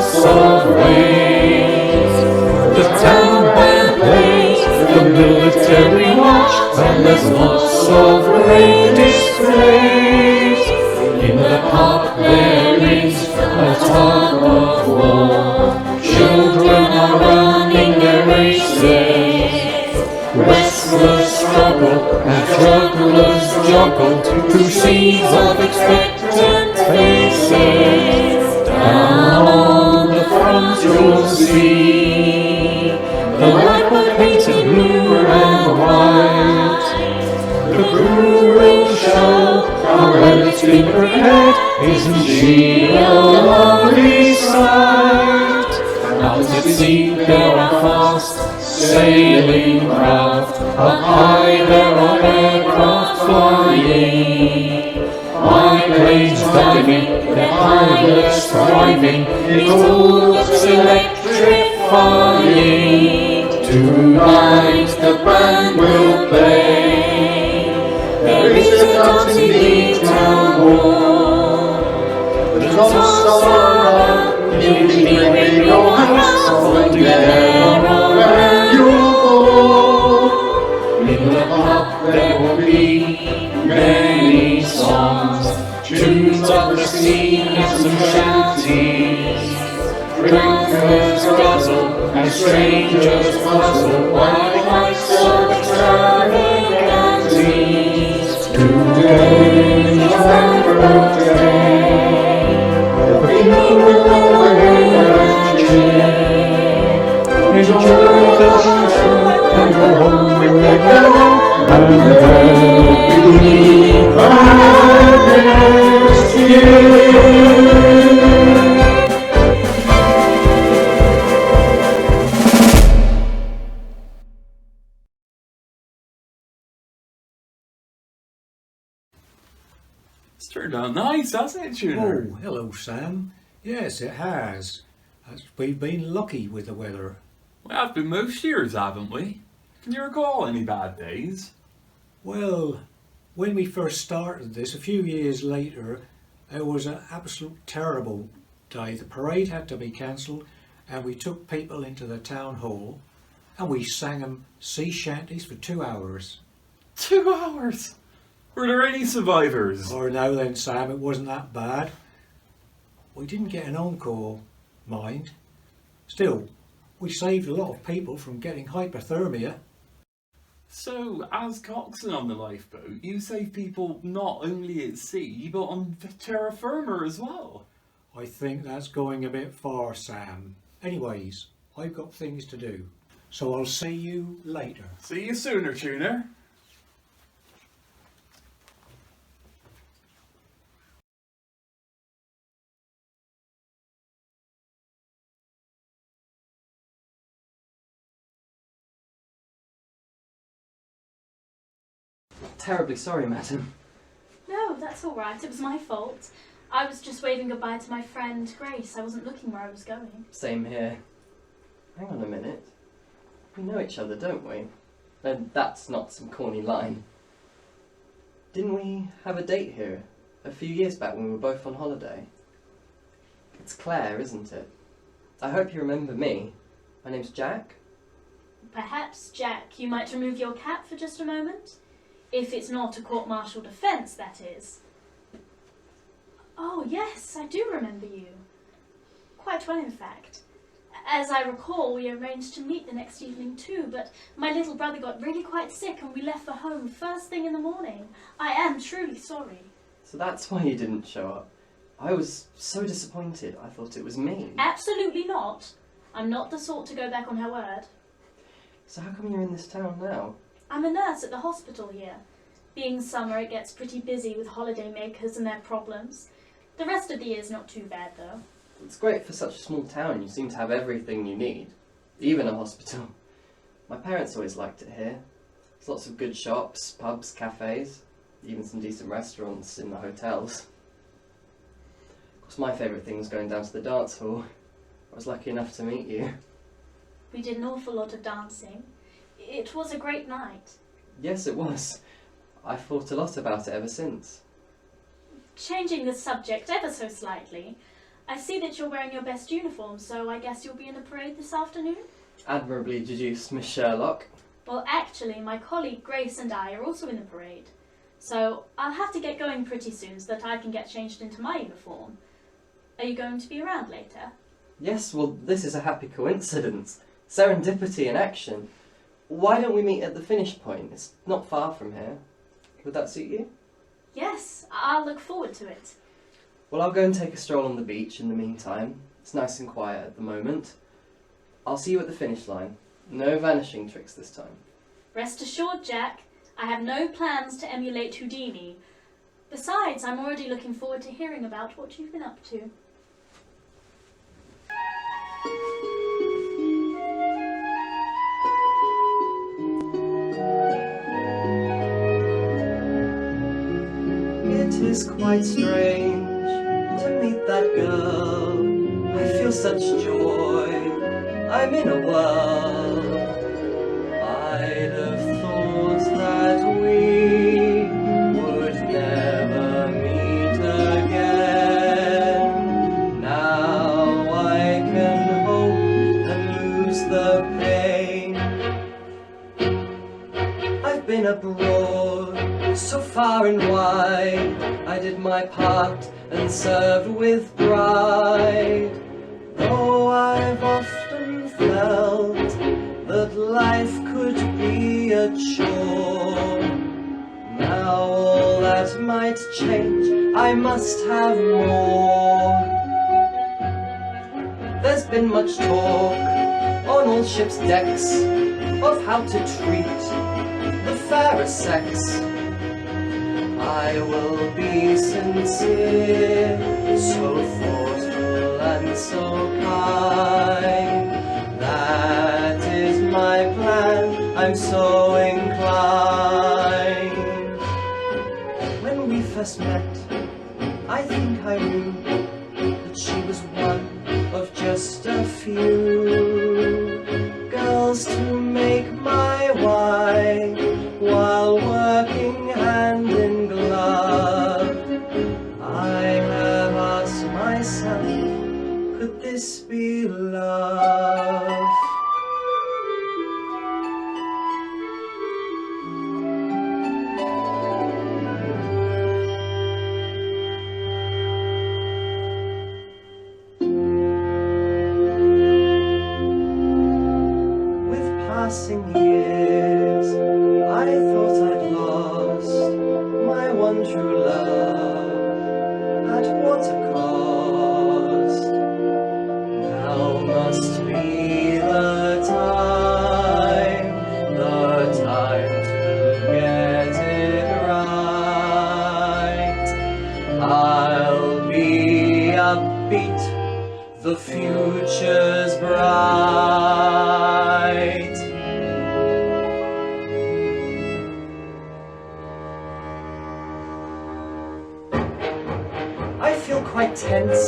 lots of ways. The town band plays the military march, and there's lots of great displays. In the park there is a tug of war. Children are running their races. Wrestlers struggle and jugglers juggle through scenes of expectant faces. Down on the front you'll see the lifeboat painted blue and white. The crew will show how well it's been prepared. Isn't she a lovely sight? Out at sea there are fast sailing craft, up high there are aircraft flying. Biplanes diving, their pilots thriving, it all looks electrifying. Tonight the band will play. There is a dance in the town hall. The toss around, in the ring your hands on together around your ball. In the pub there will be many songs, tunes of the sea and some shanties. Drinkers guzzle and strangers puzzle while the lights of extravagancies. Today is Lifeboat Day. The people will away and cheer. Enjoy the sunshine and go home when they go. And there'll be next year. It's turned out nice, hasn't it, Tuner? Oh, hello, Sam. Yes, it has. We've been lucky with the weather. We have been most years, haven't we? Can you recall any bad days? Well, when we first started this, a few years later, it was an absolute terrible day. The parade had to be cancelled, and we took people into the town hall, and we sang them sea shanties for 2 hours. 2 hours? Were there any survivors? Oh, no then, Sam, it wasn't that bad. We didn't get an encore, mind. Still, we saved a lot of people from getting hypothermia. So, as coxswain on the lifeboat, you save people not only at sea, but on terra firma as well. I think that's going a bit far, Sam. Anyways, I've got things to do, so I'll see you later. See you sooner, Tuner. Terribly sorry, madam. No, that's all right. It was my fault. I was just waving goodbye to my friend Grace. I wasn't looking where I was going. Same here. Hang on a minute. We know each other, don't we? And that's not some corny line. Didn't we have a date here a few years back when we were both on holiday? It's Claire, isn't it? I hope you remember me. My name's Jack. Perhaps, Jack, you might remove your cap for just a moment? If it's not a court-martial defence, that is. Oh, yes, I do remember you. Quite well, in fact. As I recall, we arranged to meet the next evening too, but my little brother got really quite sick and we left for home first thing in the morning. I am truly sorry. So that's why you didn't show up. I was so disappointed. I thought it was me. Absolutely not. I'm not the sort to go back on her word. So how come you're in this town now? I'm a nurse at the hospital here. Being summer, it gets pretty busy with holiday makers and their problems. The rest of the year's not too bad, though. It's great for such a small town. You seem to have everything you need. Even a hospital. My parents always liked it here. There's lots of good shops, pubs, cafes, even some decent restaurants in the hotels. Of course, my favourite thing was going down to the dance hall. I was lucky enough to meet you. We did an awful lot of dancing. It was a great night. Yes, it was. I've thought a lot about it ever since. Changing the subject ever so slightly, I see that you're wearing your best uniform, so I guess you'll be in the parade this afternoon? Admirably deduced, Miss Sherlock. Well, actually, my colleague Grace and I are also in the parade. So I'll have to get going pretty soon so that I can get changed into my uniform. Are you going to be around later? Yes, well, this is a happy coincidence. Serendipity in action. Why don't we meet at the finish point? It's not far from here. Would that suit you? Yes, I'll look forward to it. Well, I'll go and take a stroll on the beach in the meantime. It's nice and quiet at the moment. I'll see you at the finish line. No vanishing tricks this time. Rest assured, Jack, I have no plans to emulate Houdini. Besides, I'm already looking forward to hearing about what you've been up to. It is quite strange to meet that girl. I feel such joy. I'm in a whirl. I'd have thought that we would never meet again. Now I can hope and lose the pain. I've been abroad, so far and wide. I did my part and served with pride. Though I've often felt that life could be a chore. Now all that might change, I must have more. There's been much talk on all ships' decks of how to treat the fairer sex. I will be sincere, so thoughtful and so kind. That is my plan, I'm so inclined. When we first met, I think I knew that she was one of just a few girls to make my wife while working hand in glove. I have asked myself, could this be love? Passing years, I thought I'd lost my one true love. At what a cost! Now must be the time to get it right. I'll be upbeat, the future's bright. I feel quite tense,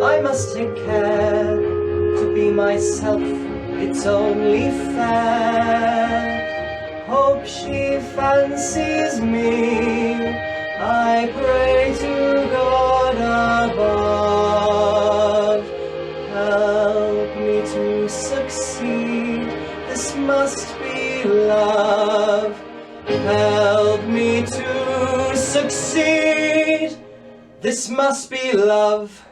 I must take care to be myself, it's only fair. Hope she fancies me, I pray to God above. Help me to succeed, this must be love. Help me to succeed, this must be love.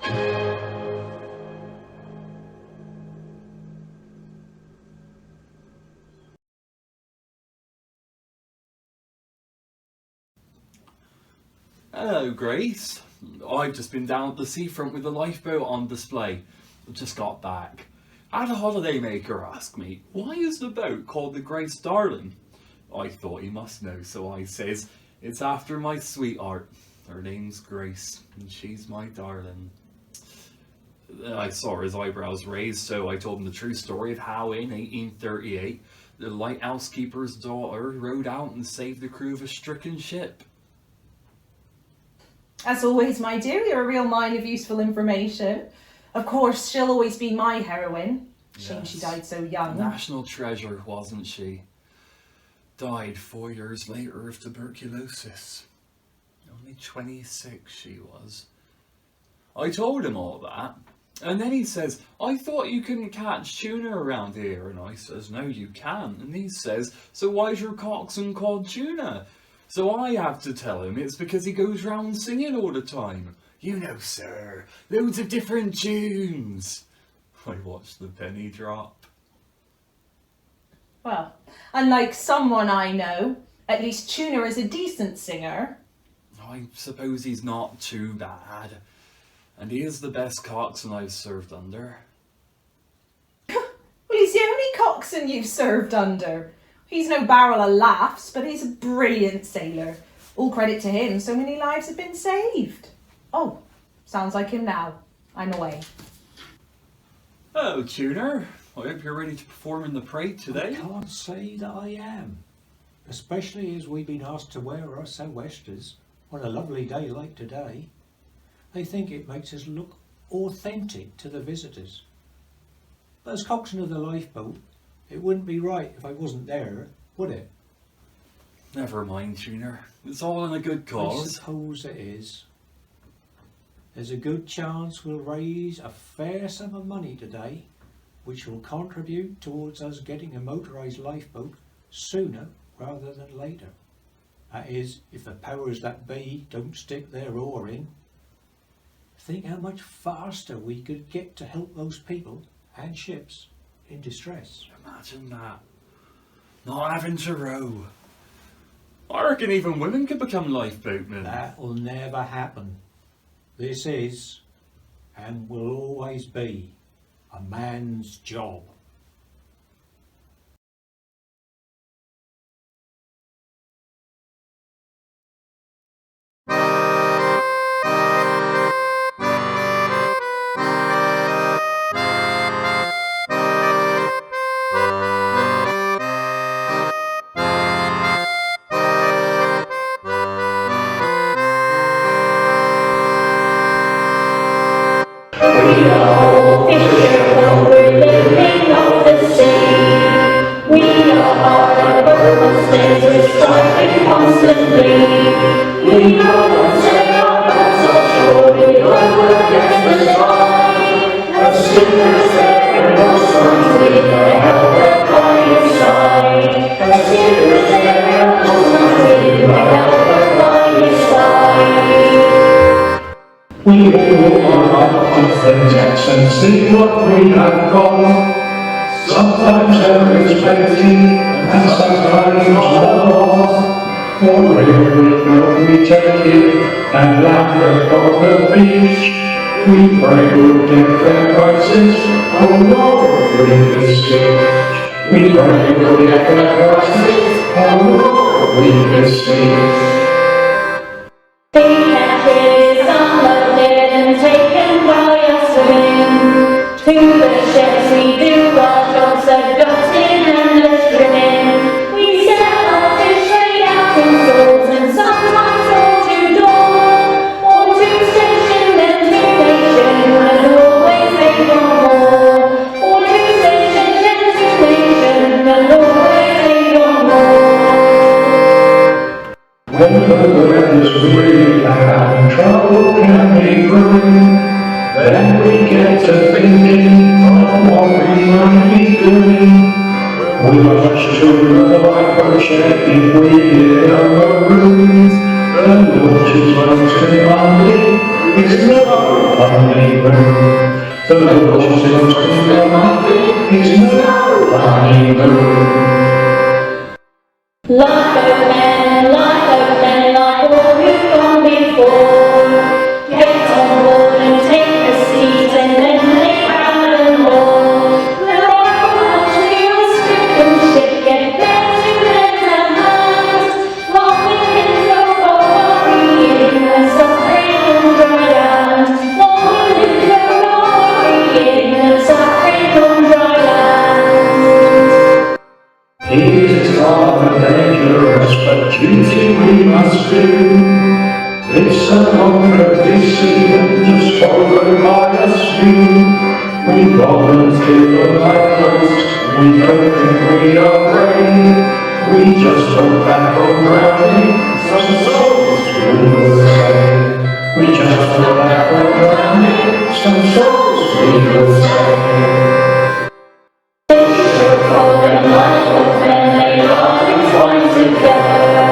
Hello, Grace. I've just been down at the seafront with the lifeboat on display. Just got back. I had a holidaymaker ask me, why is the boat called the Grace Darling? I thought he must know, so I says, it's after my sweetheart. Her name's Grace, and she's my darling. I saw his eyebrows raised, so I told him the true story of how in 1838, the lighthouse keeper's daughter rowed out and saved the crew of a stricken ship. As always, my dear, you're a real mine of useful information. Of course, she'll always be my heroine. Shame she died so young. National treasure, wasn't she? Died 4 years later of tuberculosis. Only 26 she was. I told him all that. And then he says, I thought you couldn't catch tuna around here. And I says, no, you can. And he says, so why's your coxswain called Tuna? So I have to tell him it's because he goes round singing all the time. You know, sir, loads of different tunes. I watched the penny drop. Well, unlike someone I know, at least Tuna is a decent singer. I suppose he's not too bad. And he is the best coxswain I've served under. Well, he's the only coxswain you've served under. He's no barrel of laughs, but he's a brilliant sailor. All credit to him, so many lives have been saved. Oh, sounds like him now. I'm away. Oh, Tuner. I hope you're ready to perform in the parade today. I can't say that I am. Especially as we've been asked to wear our sou'westers on a lovely day like today. They think it makes us look authentic to the visitors. But as coxswain of the lifeboat, it wouldn't be right if I wasn't there, would it? Never mind, Tuner. It's all in a good I cause. suppose it is. There's a good chance we'll raise a fair sum of money today, which will contribute towards us getting a motorised lifeboat sooner rather than later. That is, if the powers that be don't stick their oar in. Think how much faster we could get to help those people and ships in distress. Imagine that. Not having to row. I reckon even women could become lifeboatmen. That'll never happen. This is, and will always be, a man's job. We are all fisherfolk, we're living off the sea. We are the purposes, we're striving constantly. We know that set our boats offshore, we row against the tide. As soon as there are no signs, we are held by your side. As soon as there are no signs, we are held by your side. We will on up to the decks and see what we have got. Sometimes there is plenty, and sometimes not a lot. For wherever we take it, and land upon the beach, we pray we'll get fair prices, oh Lord, we beseech. We pray we'll get fair prices, oh Lord, we beseech. The catches unloaded and taken by us women. To the sheds we do our jobs of dusting and of trimming. We sell our fish straight out in stores and sometimes door to door. Or to station and to nation and always make no more. Or to station and to nation and always make no more. When the weather's really bad and trouble can be brewing, then we get to thinking of what we might be doing. We'll rush to the lifeboat shed if we hear of a ruin. The launch's most demanding is no honeymoon. The launch's most demanding is no honeymoon. Lifeboatmen, lifeboatmen, like all who've gone before, get on board and take a seat and then lay proud and more. The lifeboat to your stricken ship, get there to lend a hand, while we can throw our worrying and suffering on dry land. While we can throw our worrying and suffering on dry land. It is rather dangerous, but duty we must do. It's a longer decision just followed by a few. We volunteer for lifeboats, we don't think we are brave. We just hope that from drowning, some souls will save. We just go back on running, some souls we will save. Fisherfolk and lifeboatmen, they are entwined together,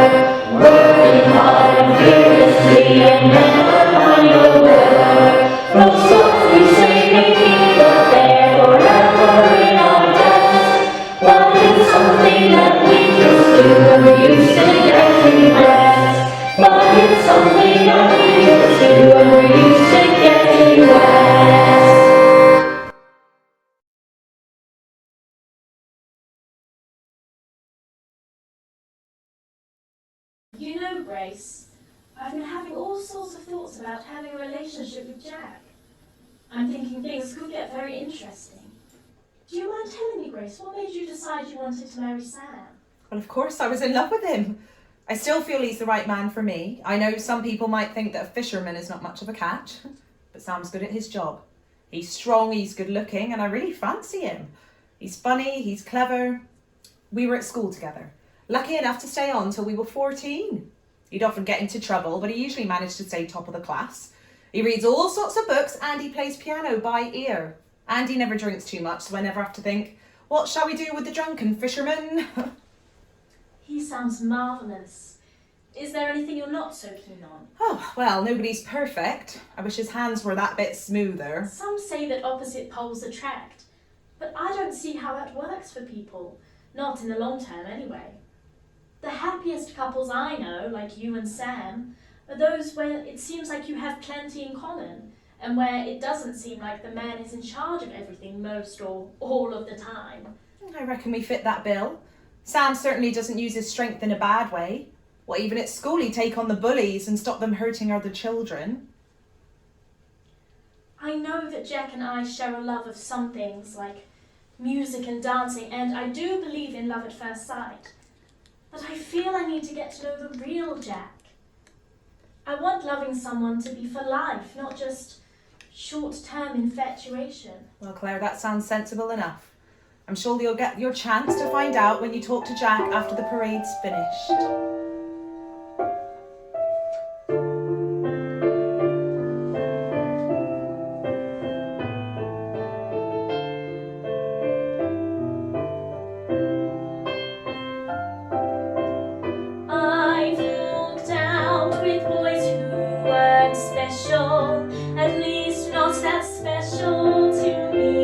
working hard and fearlessly and never mind the weather. No souls we save may keep us there forever in our debts, but it's something that we just do when we're used to getting rest. But it's something that we just do when we're used to getting rest. You know, Grace, I've been having all sorts of thoughts about having a relationship with Jack. I'm thinking things could get very interesting. Do you mind telling me, Grace, what made you decide you wanted to marry Sam? Well, of course, I was in love with him. I still feel he's the right man for me. I know some people might think that a fisherman is not much of a catch, but Sam's good at his job. He's strong, he's good looking, and I really fancy him. He's funny, he's clever. We were at school together, lucky enough to stay on till we were 14. He'd often get into trouble, but he usually managed to stay top of the class. He reads all sorts of books and he plays piano by ear. And he never drinks too much, so I never have to think, what shall we do with the drunken fisherman? He sounds marvellous. Is there anything you're not so keen on? Oh, well, nobody's perfect. I wish his hands were that bit smoother. Some say that opposite poles attract, but I don't see how that works for people. Not in the long term, anyway. The happiest couples I know, like you and Sam, are those where it seems like you have plenty in common, and where it doesn't seem like the man is in charge of everything most or all of the time. I reckon we fit that bill. Sam certainly doesn't use his strength in a bad way. Well, even at school he'd take on the bullies and stop them hurting other children. I know that Jack and I share a love of some things, like music and dancing, and I do believe in love at first sight. But I feel I need to get to know the real Jack. I want loving someone to be for life, not just short-term infatuation. Well, Claire, that sounds sensible enough. I'm sure you'll get your chance to find out when you talk to Jack after the parade's finished. I've walked out with boys who weren't special, at least not that special to me.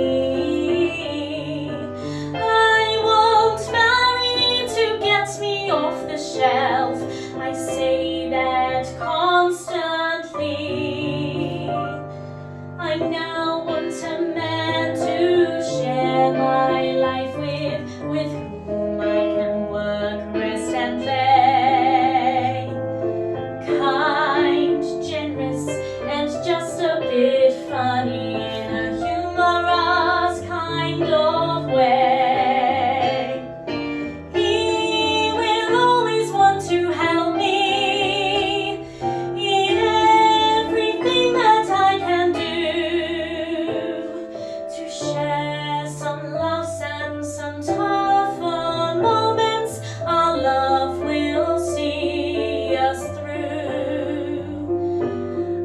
I won't marry to get me off the shelf, I say that constantly. I now want a man to share my life with whom I can work, rest and play. Kind, generous, and just a bit funny in a humorous kind of way. He will always want to help me in everything that I can do, to share some laughs and some tougher moments. Our love will see us through.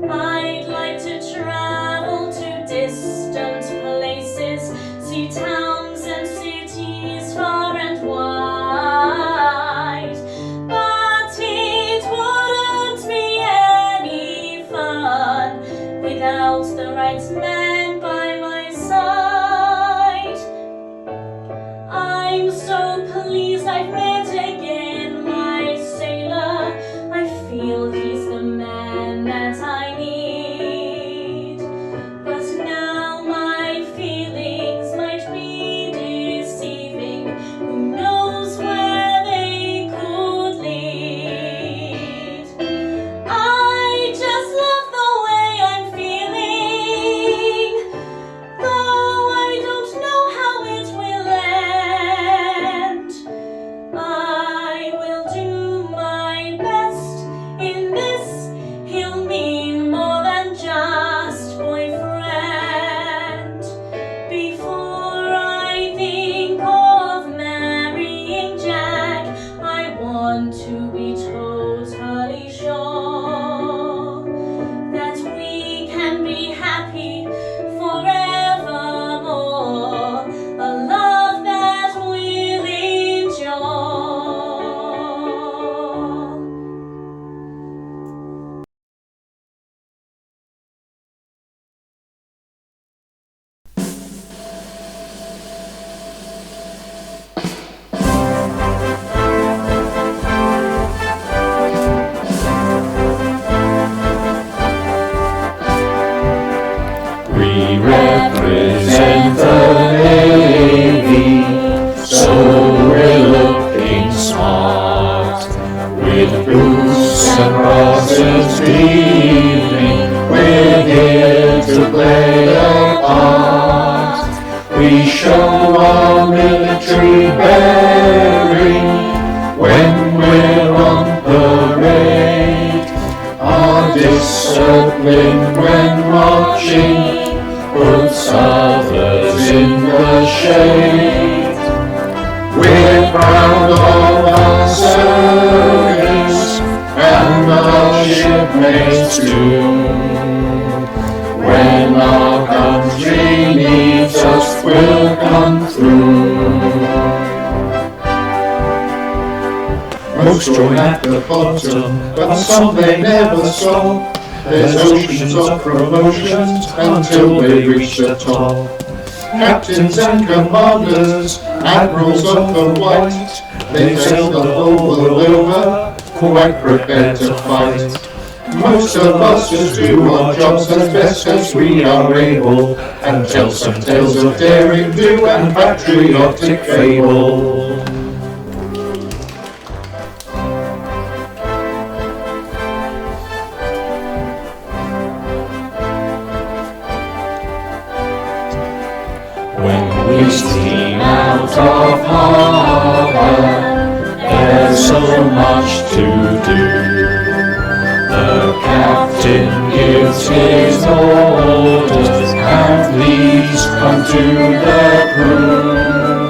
I'd like to travel to distant places, see towns and cities far and wide, but it wouldn't be any fun without the right man by my side. I'm so pleased I've met again my sailor. I feel he's the man that I need. But now my feelings might be we show our military bearing when we're on parade. Our discipline when marching puts others in the shade. We're proud of our service and our shipmates too. When our country needs us, we'll come through. Most join at the bottom, but some they never stop. There's oceans of promotions until they reach the top. Captains and commanders, admirals of the white, they sail the whole world over, quite prepared to fight. Most of us just do our jobs as best as we are able, and tell some tales of daring do and patriotic fable. When we steam out of harbour, there's so much to do. The captain gives his orders and these come to the crew.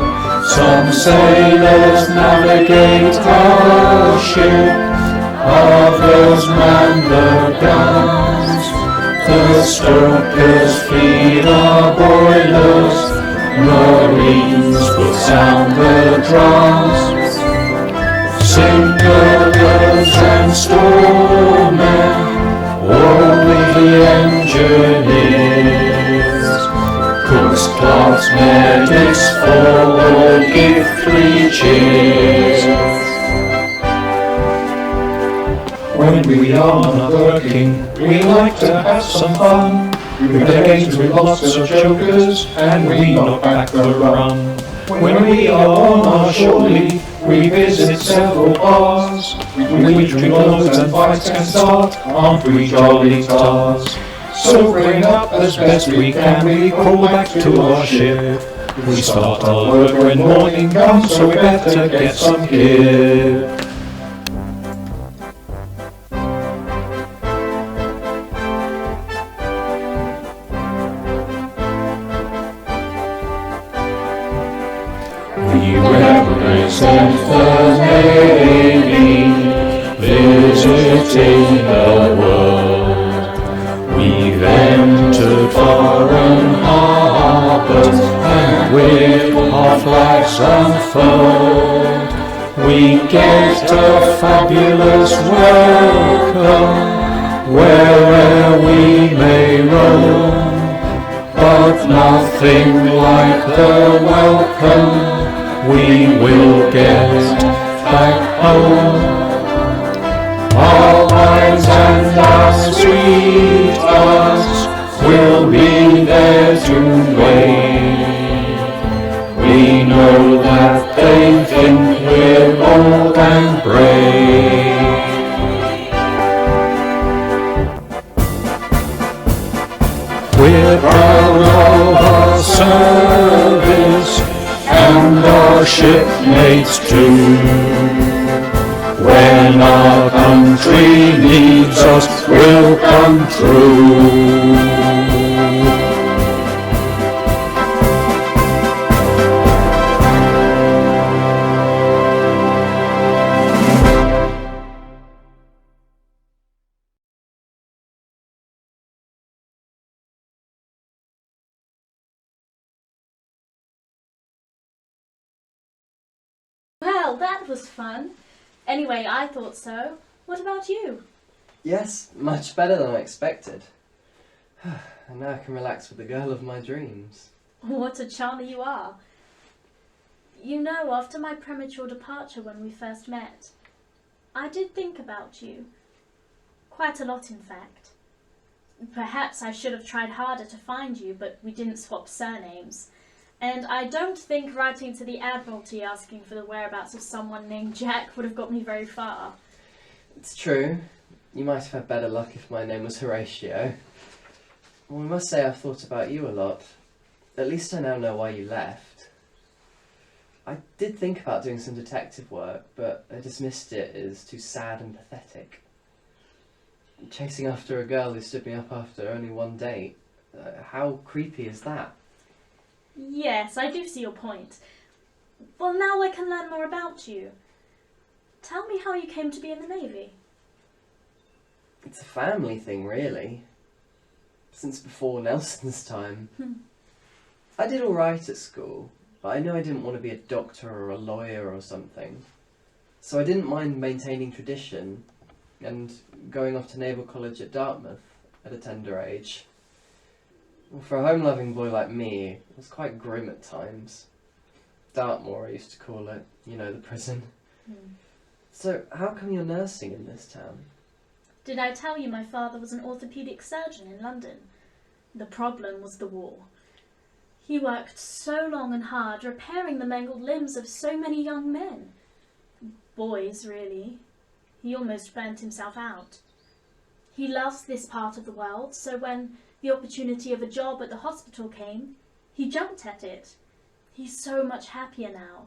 Some sailors navigate our ship, others man the guns. The stokers feed our boilers, Marines will sound the drums. Signalers and storemen, all the engineers, cooks, clerks, medics, all give 3 cheers. When we are not working, we like to have some fun. We play games with lots of jokers, and we knock back the rum. When we are on our shore leave, we visit several bars. We drink loads and fights can start, aren't we jolly tars? So bring up as best we can, we crawl back to our ship. We start our work when morning comes, so we better get some kip. We represent the Navy, visiting the world. We've entered foreign harbours, and with our flags unfurled, we get a fabulous welcome, where'er we may roam. But nothing like the welcome we will get back home. Our wives and our sweethearts will be there to wait. We know that they think we're bold and brave. We're proud of our service and our shipmates too. When our country needs us, we'll come through. Well, that was fun. Anyway, I thought so. What about you? Yes, much better than I expected. And now I can relax with the girl of my dreams. What a charmer you are. You know, after my premature departure when we first met, I did think about you. Quite a lot, in fact. Perhaps I should have tried harder to find you, but we didn't swap surnames. And I don't think writing to the Admiralty asking for the whereabouts of someone named Jack would have got me very far. It's true. You might have had better luck if my name was Horatio. Well, I must say I've thought about you a lot. At least I now know why you left. I did think about doing some detective work, but I dismissed it as too sad and pathetic. Chasing after a girl who stood me up after only one date. How creepy is that? Yes, I do see your point. Well, now I can learn more about you. Tell me how you came to be in the Navy. It's a family thing, really. Since before Nelson's time. I did alright at school, but I knew I didn't want to be a doctor or a lawyer or something. So I didn't mind maintaining tradition and going off to Naval College at Dartmouth at a tender age. Well, for a home-loving boy like me, it was quite grim at times. Dartmoor, I used to call it. You know, the prison. So, how come you're nursing in this town? Did I tell you my father was an orthopaedic surgeon in London? The problem was the war. He worked so long and hard repairing the mangled limbs of so many young men. Boys, really. He almost burnt himself out. He loves this part of the world, so when the opportunity of a job at the hospital came, he jumped at it. He's so much happier now.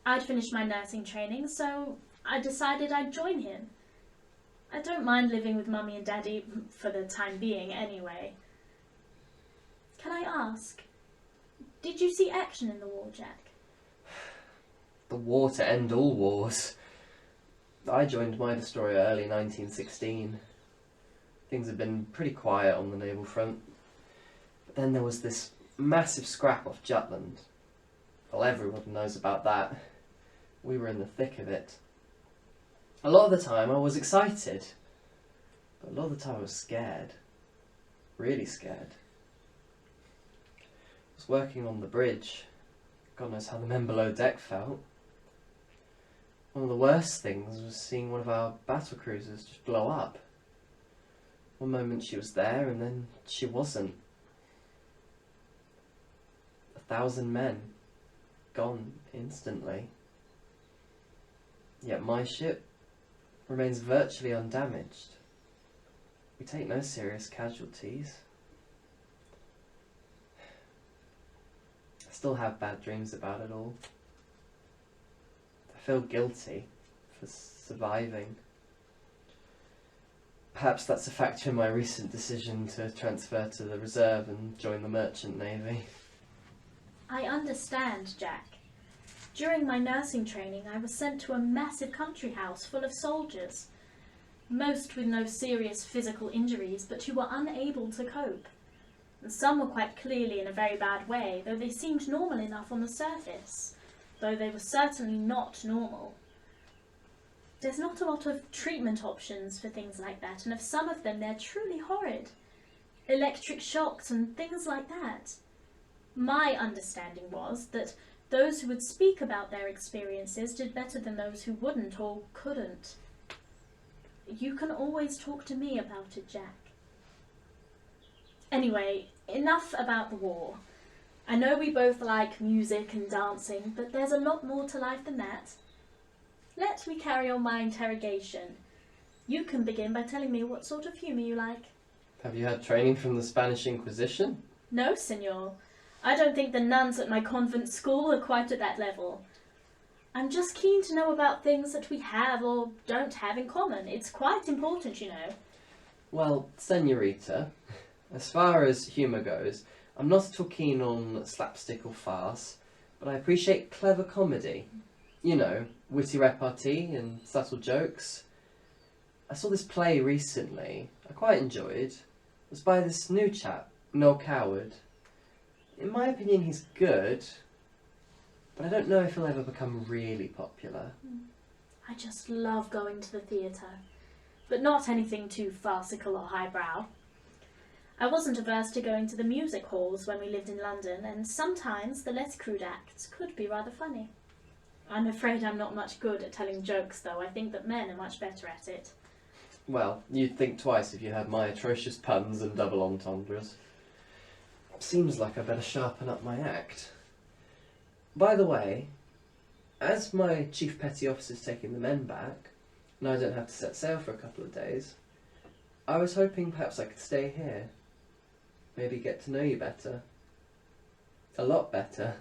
I'd finished my nursing training, so I decided I'd join him. I don't mind living with Mummy and Daddy, for the time being anyway. Can I ask, did you see action in the war, Jack? The war to end all wars. I joined my destroyer early 1916. Things had been pretty quiet on the naval front. But then there was this massive scrap off Jutland. Well, everyone knows about that. We were in the thick of it. A lot of the time I was excited, but a lot of the time I was scared. Really scared. I was working on the bridge. God knows how the men below deck felt. One of the worst things was seeing one of our battle cruisers just blow up. One moment she was there and then she wasn't. 1,000 men gone instantly. Yet my ship remains virtually undamaged. We take no serious casualties. I still have bad dreams about it all. I feel guilty for surviving. Perhaps that's a factor in my recent decision to transfer to the reserve and join the merchant navy. I understand, Jack. During my nursing training, I was sent to a massive country house full of soldiers, most with no serious physical injuries, but who were unable to cope. And some were quite clearly in a very bad way, though they seemed normal enough on the surface, though they were certainly not normal. There's not a lot of treatment options for things like that, and of some of them they're truly horrid. Electric shocks and things like that. My understanding was that those who would speak about their experiences did better than those who wouldn't or couldn't. You can always talk to me about it, Jack. Anyway, enough about the war. I know we both like music and dancing, but there's a lot more to life than that. Let me carry on my interrogation. You can begin by telling me what sort of humour you like. Have you had training from the Spanish Inquisition? No, senor. I don't think the nuns at my convent school are quite at that level. I'm just keen to know about things that we have or don't have in common. It's quite important, you know. Well, senorita, as far as humour goes, I'm not at all keen on slapstick or farce, but I appreciate clever comedy. You know, witty repartee and subtle jokes. I saw this play recently, I quite enjoyed. It was by this new chap, Noel Coward. In my opinion, he's good, but I don't know if he'll ever become really popular. I just love going to the theatre, but not anything too farcical or highbrow. I wasn't averse to going to the music halls when we lived in London, and sometimes the less crude acts could be rather funny. I'm afraid I'm not much good at telling jokes, though. I think that men are much better at it. Well, you'd think twice if you had my atrocious puns and double entendres. Seems like I better sharpen up my act. By the way, as my chief petty officer's taking the men back, and I don't have to set sail for a couple of days, I was hoping perhaps I could stay here. Maybe get to know you better. A lot better.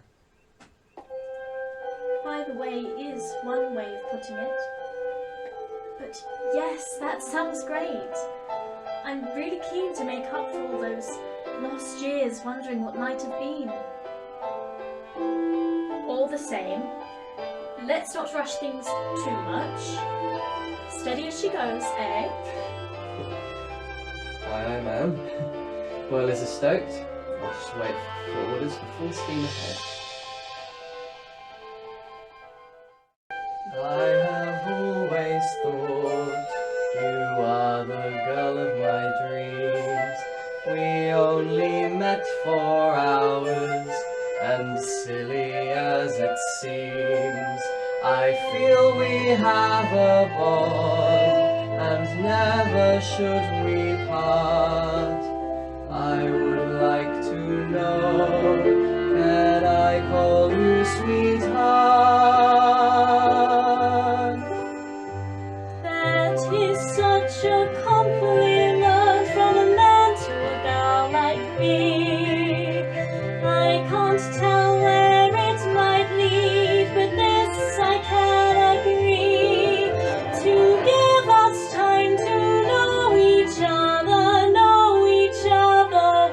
By the way is one way of putting it. But yes, that sounds great. I'm really keen to make up for all those lost years wondering what might have been. All the same, let's not rush things too much. Steady as she goes, eh? Aye, ma'am. Boilers are stoked. I'll just wait for orders for full steam ahead. I have always thought you are the girl of my dreams. We only met for hours, and silly as it seems, I feel we have a bond, and never should we part. I would like to know, can I call you sweetheart? That is such a compliment from a man to a girl like me. I can't tell where it might lead, but this I can agree. To give us time to know each other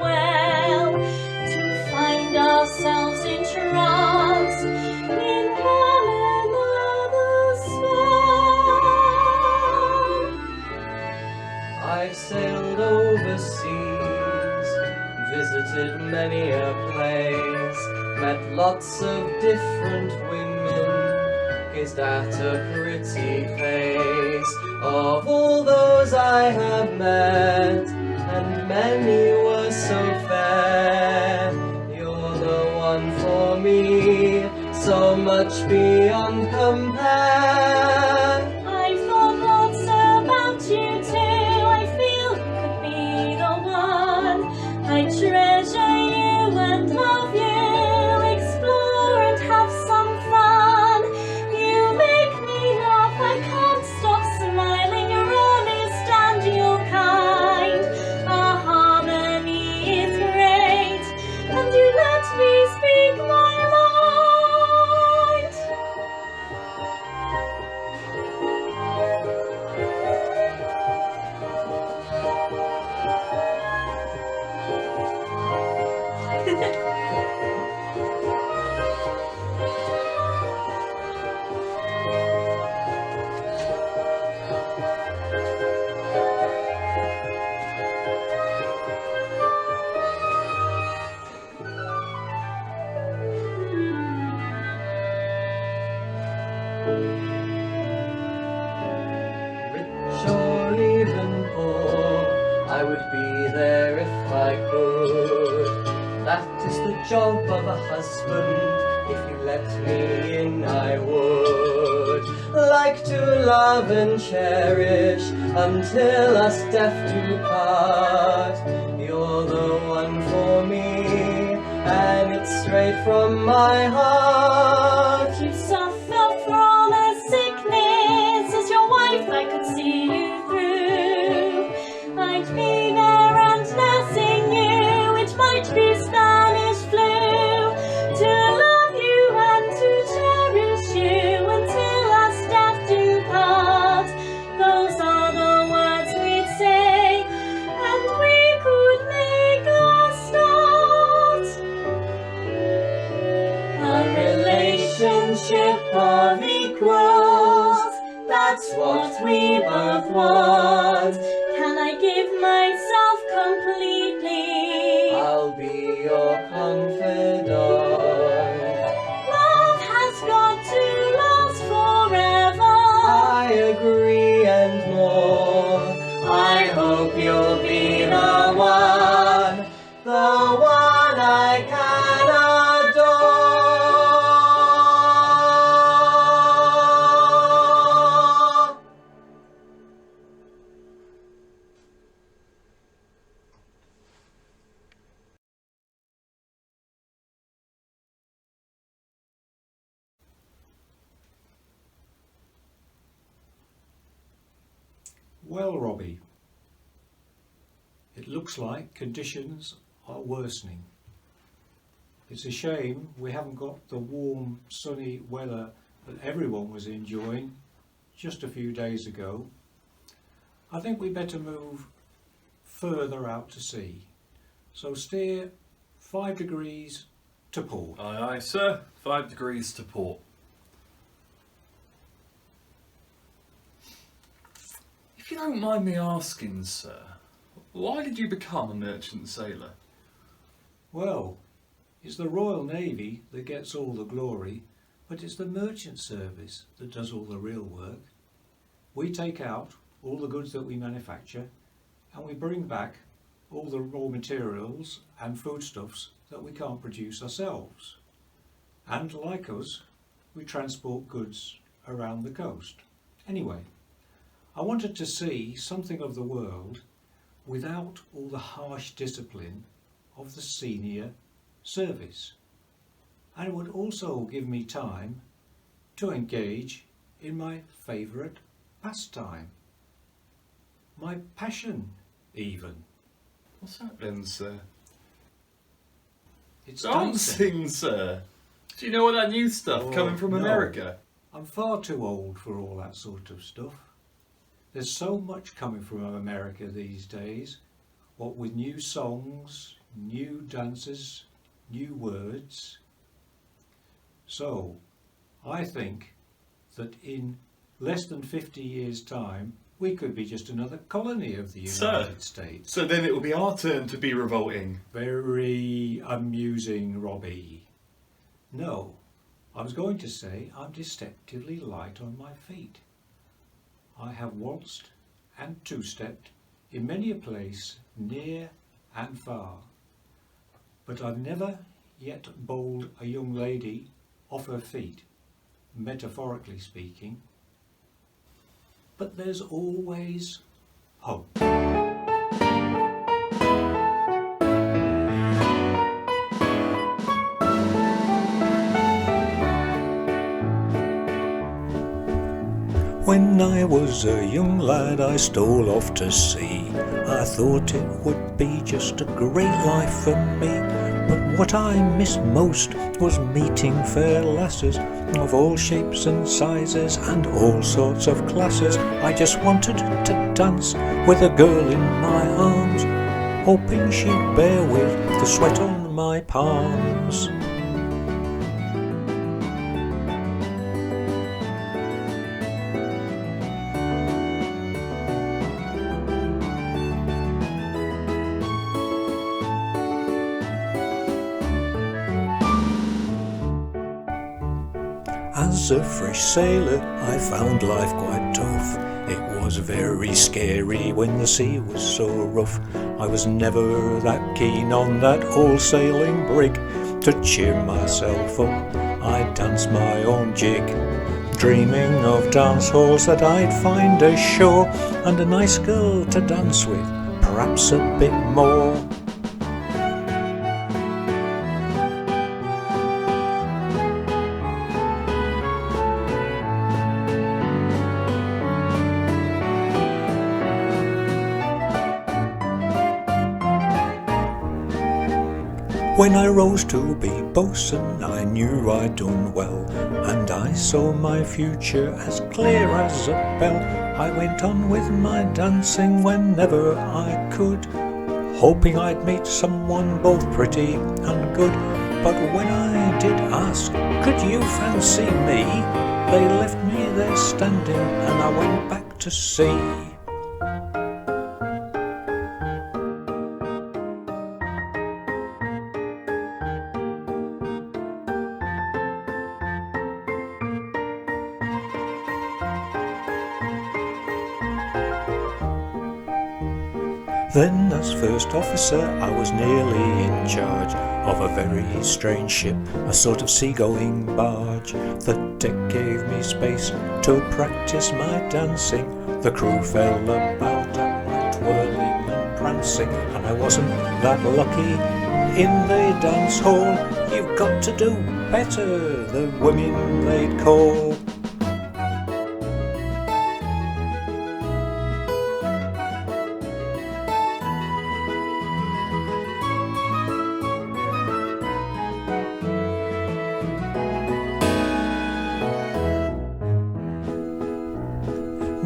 well, to find ourselves entranced in one another's spell. I've sailed overseas, visited many a place, met lots of different women, gazed at a pretty face. Of all those I have met, and many were so fair, you're the one for me, so much beyond compare. I've thought lots about you too. I feel you could be the one. I treasure you and love you. Explore and have some fun. You make me laugh. I can't stop smiling. You're honest and you're kind. Our harmony is great, and you let me speak my mind. Rich or even poor, I would be there if I could. That is the job of a husband. If you let me in, I would like to love and cherish until us death do part. You're the one for me, and it's straight from my heart. You suffer from a sickness. As your wife, I could see you through. I'd be there and nursing you. It might be Spanish flu. To love you and to cherish you until us death do part. Those are the words we'd say, and we could make a start. A relationship of equals, that's what we both want. Can I give myself completely? I'll be your confidant. Love has got to last forever. I agree and more. I hope you'll be the one I can adore. Well, Robbie, it looks like conditions are worsening. It's a shame we haven't got the warm, sunny weather that everyone was enjoying just a few days ago. I think we better move further out to sea. So steer 5 degrees to port. Aye, aye, sir. 5 degrees to port. If you don't mind me asking, sir, why did you become a merchant sailor? Well, it's the Royal Navy that gets all the glory, but it's the merchant service that does all the real work. We take out all the goods that we manufacture and we bring back all the raw materials and foodstuffs that we can't produce ourselves. And like us, we transport goods around the coast. Anyway, I wanted to see something of the world without all the harsh discipline of the senior service. And it would also give me time to engage in my favourite pastime. My passion, even. What's that then, sir? It's Dancing, sir. Do you know all that new stuff Oh, coming from no. America? I'm far too old for all that sort of stuff. There's so much coming from America these days, what with new songs, new dances, new words. So, I think that in less than 50 years' time, we could be just another colony of the United States. So then it will be our turn to be revolting. Very amusing, Robbie. No, I was going to say I'm deceptively light on my feet. I have waltzed and two-stepped in many a place near and far, but I've never yet bowled a young lady off her feet, metaphorically speaking. But there's always hope. When I was a young lad I stole off to sea. I thought it would be just a great life for me, but what I missed most was meeting fair lasses of all shapes and sizes and all sorts of classes. I just wanted to dance with a girl in my arms, hoping she'd bear with the sweat on my palms. As a fresh sailor, I found life quite tough. It was very scary when the sea was so rough. I was never that keen on that old sailing brig. To cheer myself up, I danced my own jig, dreaming of dance halls that I'd find ashore, and a nice girl to dance with, perhaps a bit more. When I rose to be boatswain, I knew I'd done well, and I saw my future as clear as a bell. I went on with my dancing whenever I could, hoping I'd meet someone both pretty and good. But when I did ask, could you fancy me, they left me there standing, and I went back to sea. Then as first officer I was nearly in charge of a very strange ship, a sort of sea-going barge. The deck gave me space to practice my dancing. The crew fell about at my twirling and prancing, and I wasn't that lucky in the dance hall. You've got to do better, the women they'd call.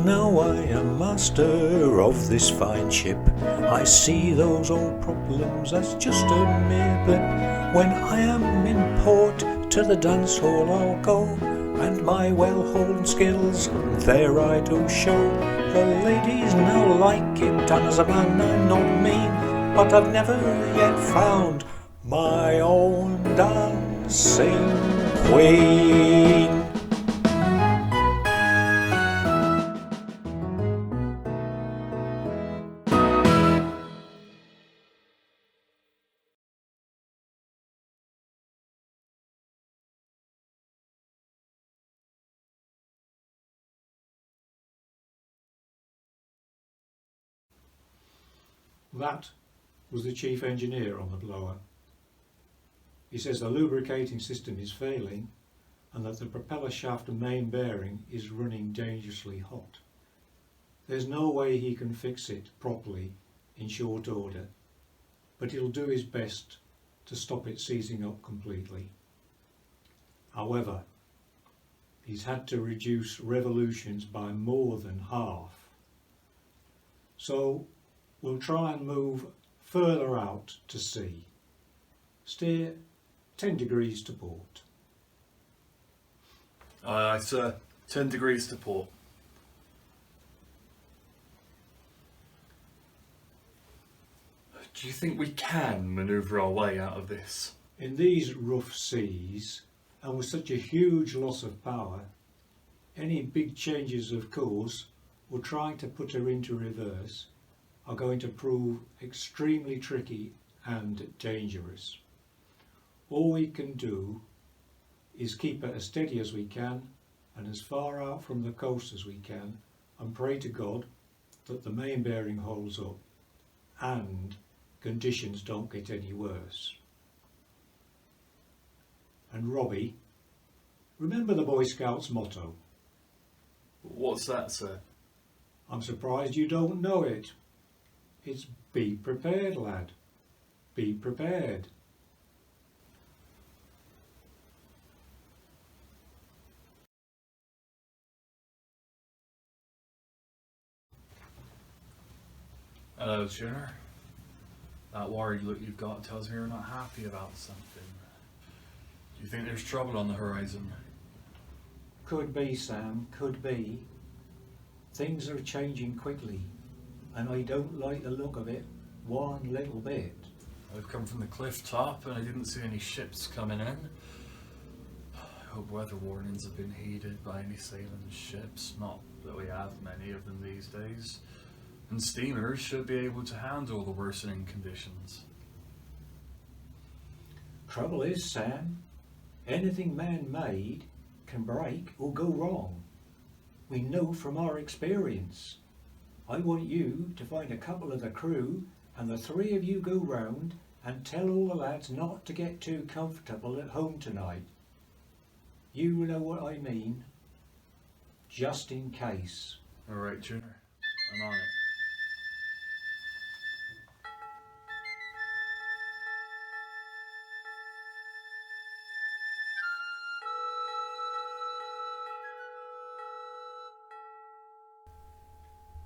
Now I am master of this fine ship. I see those old problems as just a mere blip. When I am in port, to the dance hall I'll go, and my well-honed skills there I do show. The ladies now like it, and as a man I'm not mean, but I've never yet found my own dancing queen. That was the chief engineer on the blower. He says the lubricating system is failing and that the propeller shaft and main bearing is running dangerously hot. There's no way he can fix it properly in short order, but he'll do his best to stop it seizing up completely. However, he's had to reduce revolutions by more than half. So we'll try and move further out to sea. Steer 10 degrees to port. Aye, aye, sir. 10 degrees to port. Do you think we can manoeuvre our way out of this? In these rough seas, and with such a huge loss of power, any big changes of course or trying to put her into reverse are going to prove extremely tricky and dangerous. All we can do is keep it as steady as we can and as far out from the coast as we can, and pray to God that the main bearing holds up and conditions don't get any worse. And Robbie, remember the Boy Scouts motto? What's that, sir? I'm surprised you don't know it. It's be prepared, lad. Be prepared. Hello, Junior. That worried look you've got tells me you're not happy about something. Do you think there's trouble on the horizon? Could be, Sam, could be. Things are changing quickly, and I don't like the look of it one little bit. I've come from the cliff top and I didn't see any ships coming in. I hope weather warnings have been heeded by any sailing ships, not that we have many of them these days. And steamers should be able to handle the worsening conditions. Trouble is, Sam, anything man-made can break or go wrong. We know from our experience. I want you to find a couple of the crew and the three of you go round and tell all the lads not to get too comfortable at home tonight. You know what I mean. Just in case. Alright, Junior. I'm on it.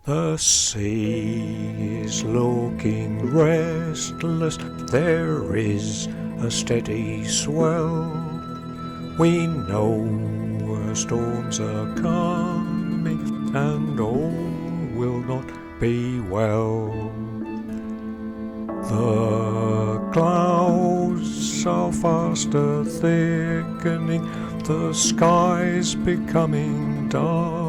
The sea is looking restless, there is a steady swell. We know storms are coming and all will not be well. The clouds are faster thickening, the sky's becoming dark.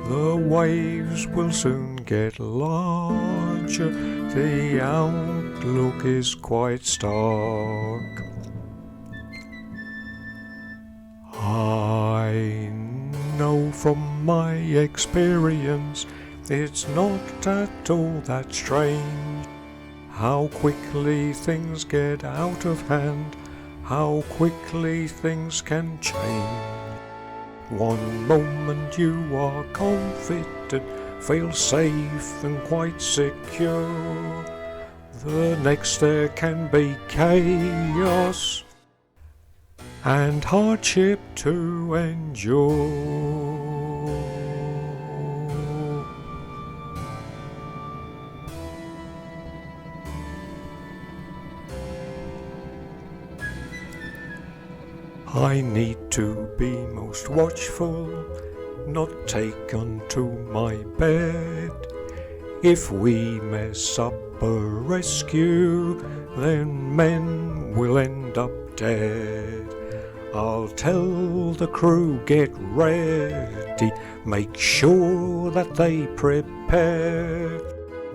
The waves will soon get larger, the outlook is quite stark. I know from my experience it's not at all that strange how quickly things get out of hand, how quickly things can change. One moment you are confident, feel safe and quite secure. The next there can be chaos and hardship to endure. I need to be most watchful, not take unto my bed. If we mess up a rescue, then men will end up dead. I'll tell the crew, get ready, make sure that they prepare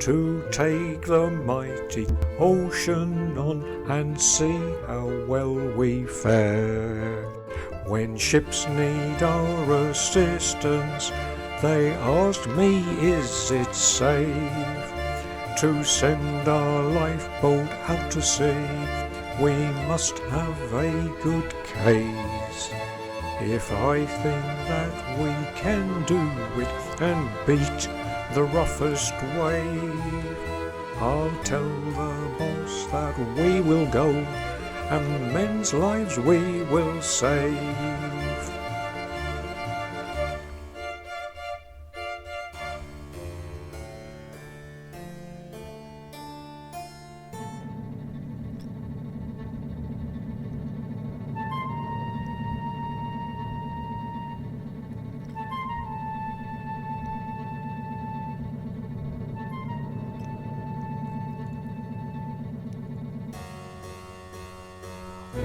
to take the mighty ocean on and see how well we fare. When ships need our assistance, they ask me, is it safe to send our lifeboat out to sea? We must have a good case. If I think that we can do it and beat the roughest wave, I'll tell the boss that we will go and men's lives we will save.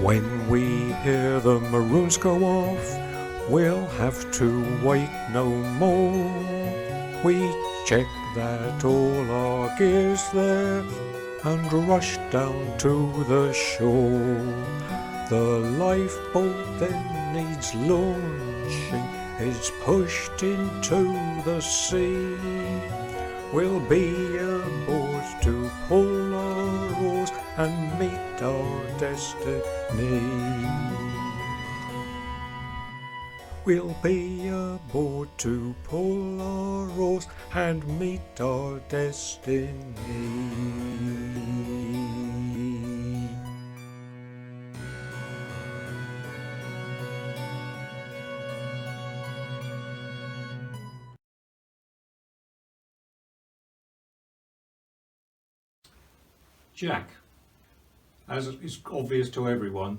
When we hear the maroons go off, we'll have to wait no more. We check that all our gear's there and rush down to the shore. The lifeboat then needs launching, is pushed into the sea. We'll be aboard to pull our oars and meet our destiny. We'll be aboard to pull our oars and meet our destiny. Jack, as is obvious to everyone,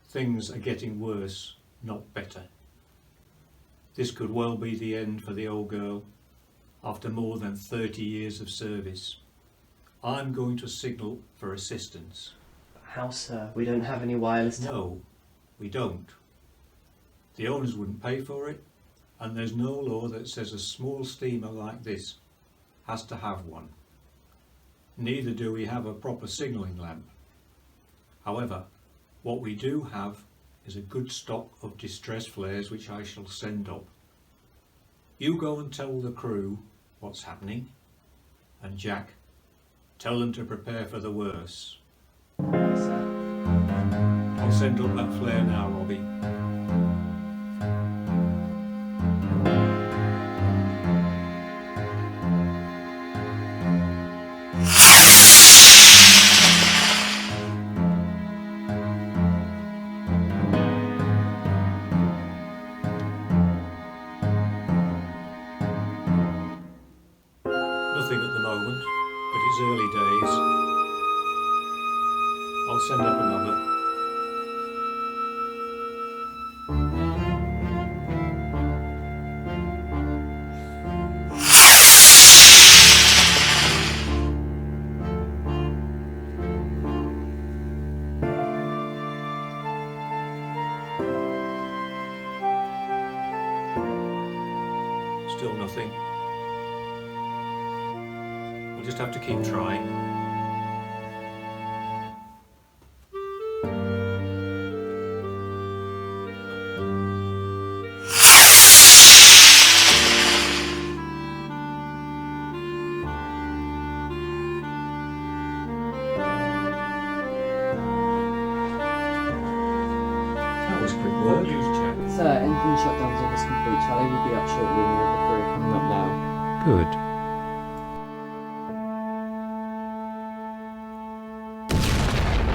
things are getting worse, not better. This could well be the end for the old girl after more than 30 years of service. I'm going to signal for assistance. How, sir? We don't have any wireless... No, we don't. The owners wouldn't pay for it, and there's no law that says a small steamer like this has to have one. Neither do we have a proper signalling lamp. However, what we do have is a good stock of distress flares which I shall send up. You go and tell the crew what's happening, and Jack, tell them to prepare for the worst. Yes, sir. I'll send up that flare now, Robbie. Nothing at the moment, but it's early days. I'll send up another. Still nothing. We'll just have to keep trying. That was quick work. Sir, engine shutdown's almost complete. Charlie will be up shortly and the other crew are coming up now. Good.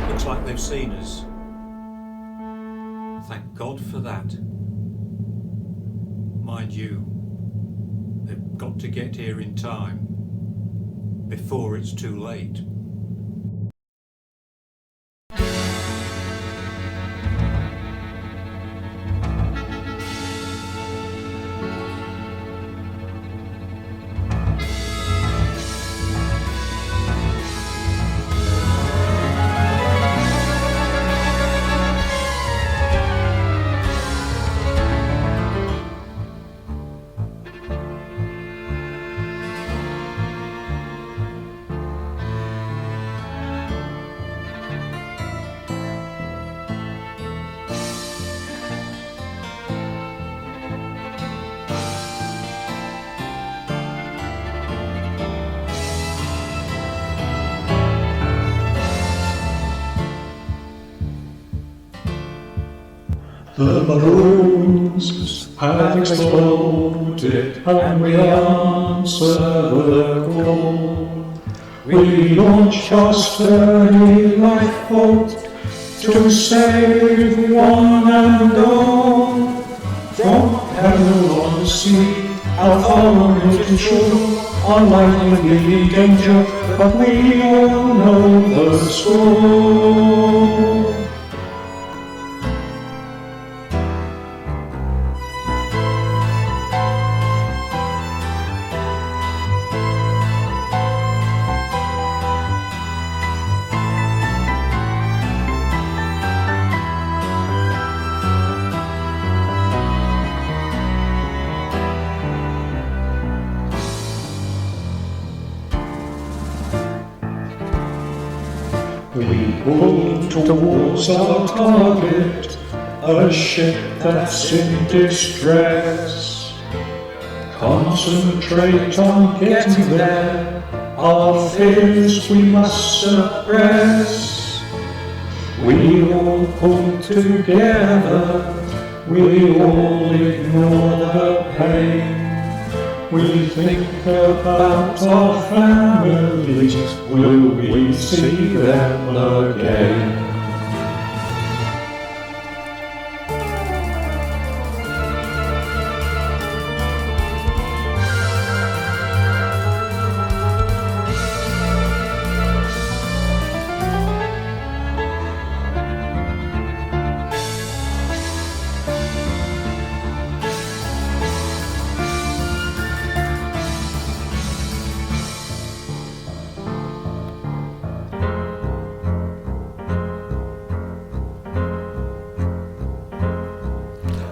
Looks like they've seen us. Thank God for that. Mind you, they've got to get here in time, before it's too late. The balloons have exploded and we answer the call. We launch our sturdy lifeboat to save one and all. From peril on the sea, our following to shore are likely in danger, but we all know the score. We pull towards our target, a ship that's in distress. Concentrate on getting there, our fears we must suppress. We all pull together, we all ignore the pain. We think about our families, will we see them again?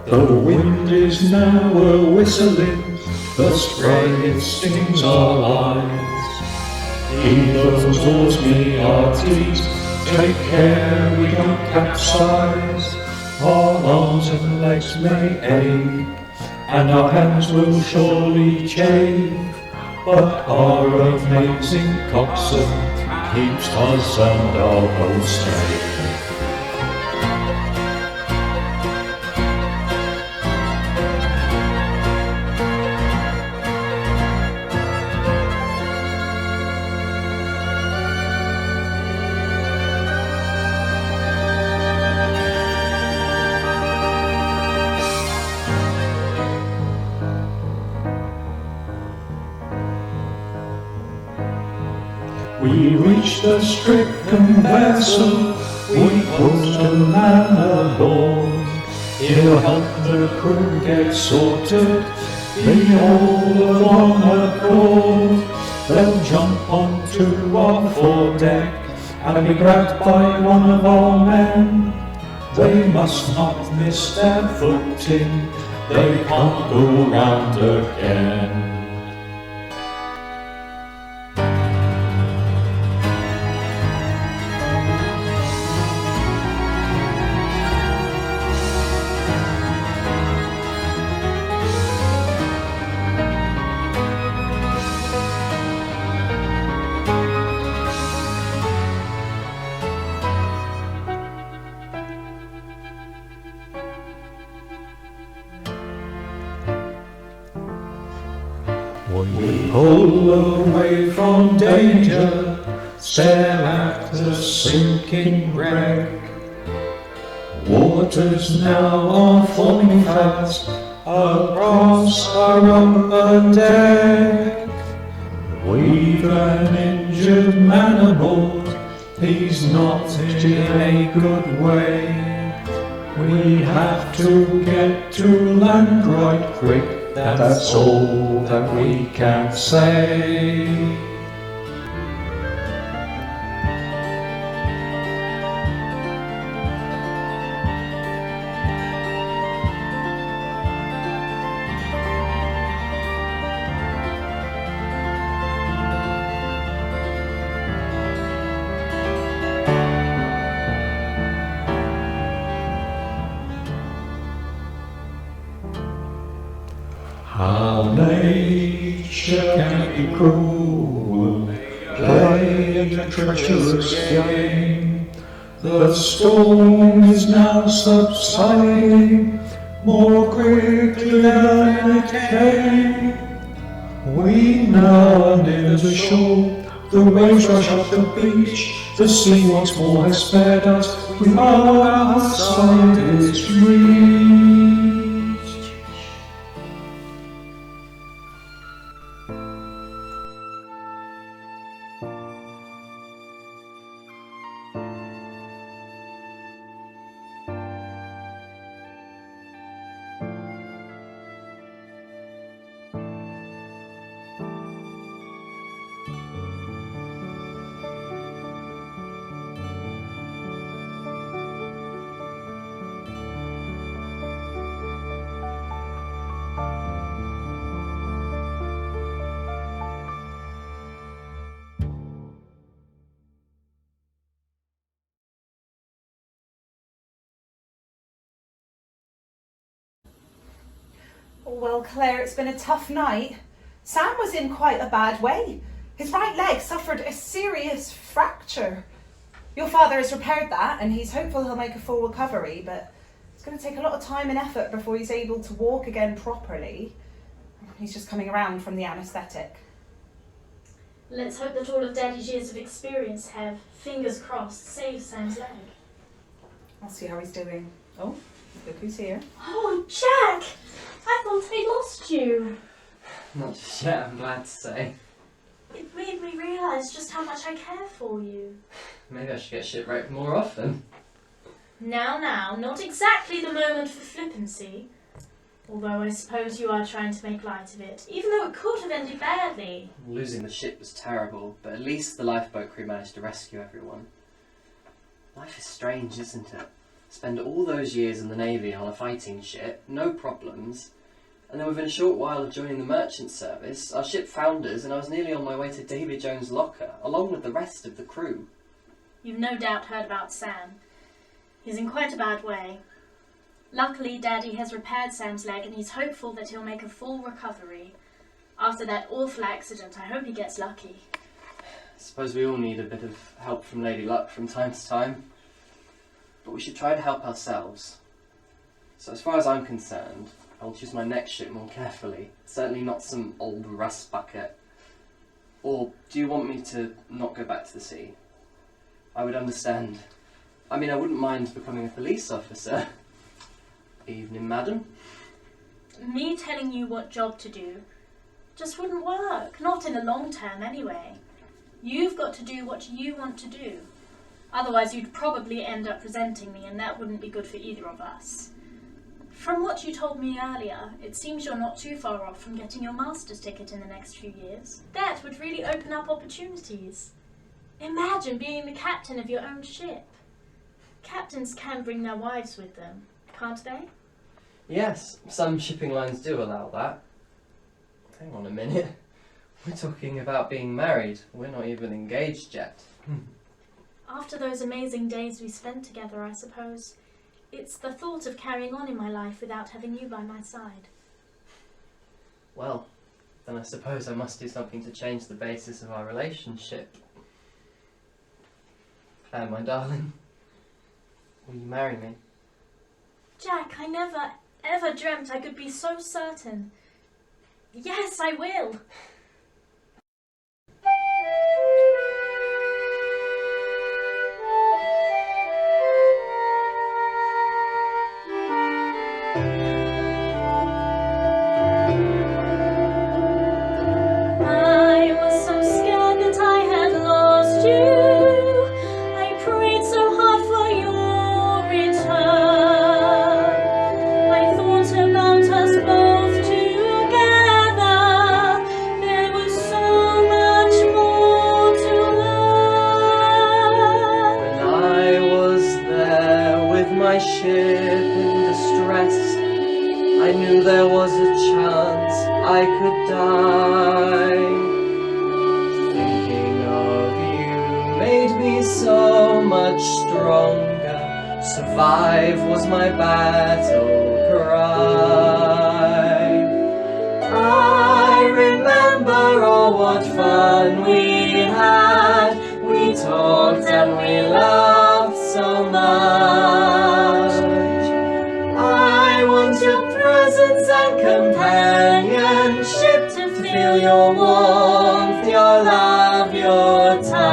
The wind is now a whistling, the spray stings our eyes. Heave those oars, me hearties, take care we don't capsize. Our arms and legs may ache, and our hands will surely chafe, but our amazing coxswain keeps us and our boat safe. We reached the stricken vessel, we put a man aboard. He'll help the crew get sorted, be all of one accord. They'll jump onto our foredeck and be grabbed by one of our men. They must not miss their footing, they can't go round again. We pull away from danger, stare at the sinking wreck. Waters now are falling fast across our upper deck. We've an injured man aboard, he's not in a good way. We have to get to land right quick, that's all that we can say. How nature can be cruel, play a treacherous game. The storm is now subsiding more quickly than it came. We now are near the shore, the waves rush up the beach, the sea once more has spared us, we are outside its reach. Well, Claire, it's been a tough night. Sam was in quite a bad way. His right leg suffered a serious fracture. Your father has repaired that and he's hopeful he'll make a full recovery, but it's going to take a lot of time and effort before he's able to walk again properly. He's just coming around from the anaesthetic. Let's hope that all of Daddy's years of experience have, fingers crossed, saved Sam's leg. I'll see how he's doing. Oh, look who's here. Oh, Jack! I thought I'd lost you. Not just yet, I'm glad to say. It made me realise just how much I care for you. Maybe I should get shipwrecked more often. Now, not exactly the moment for flippancy. Although I suppose you are trying to make light of it, even though it could have ended badly. Losing the ship was terrible, but at least the lifeboat crew managed to rescue everyone. Life is strange, isn't it? Spend all those years in the Navy on a fighting ship, no problems, and then within a short while of joining the merchant service, our ship founders and I was nearly on my way to Davy Jones' locker, along with the rest of the crew. You've no doubt heard about Sam. He's in quite a bad way. Luckily, Daddy has repaired Sam's leg and he's hopeful that he'll make a full recovery. After that awful accident, I hope he gets lucky. I suppose we all need a bit of help from Lady Luck from time to time, but we should try to help ourselves. So as far as I'm concerned, I'll choose my next ship more carefully. Certainly not some old rust bucket. Or do you want me to not go back to the sea? I would understand. I mean, I wouldn't mind becoming a police officer. Evening, madam. Me telling you what job to do just wouldn't work. Not in the long term, anyway. You've got to do what you want to do. Otherwise, you'd probably end up resenting me, and that wouldn't be good for either of us. From what you told me earlier, it seems you're not too far off from getting your master's ticket in the next few years. That would really open up opportunities. Imagine being the captain of your own ship. Captains can bring their wives with them, can't they? Yes, some shipping lines do allow that. Hang on a minute. We're talking about being married. We're not even engaged yet. After those amazing days we spent together, I suppose, it's the thought of carrying on in my life without having you by my side. Well, then I suppose I must do something to change the basis of our relationship. My darling, will you marry me? Jack, I never, ever dreamt I could be so certain. Yes, I will. I was so scared that I had lost you. I prayed so hard for your return. I thought about us both together. There was so much more to learn. When I was there with my ship in distress, I knew there was a chance I could die. Thinking of you made me so much stronger. Survive was my battle cry. I remember, oh, what fun we had. We talked and we laughed so I want your presence and companionship, to feel your warmth, your love, your touch.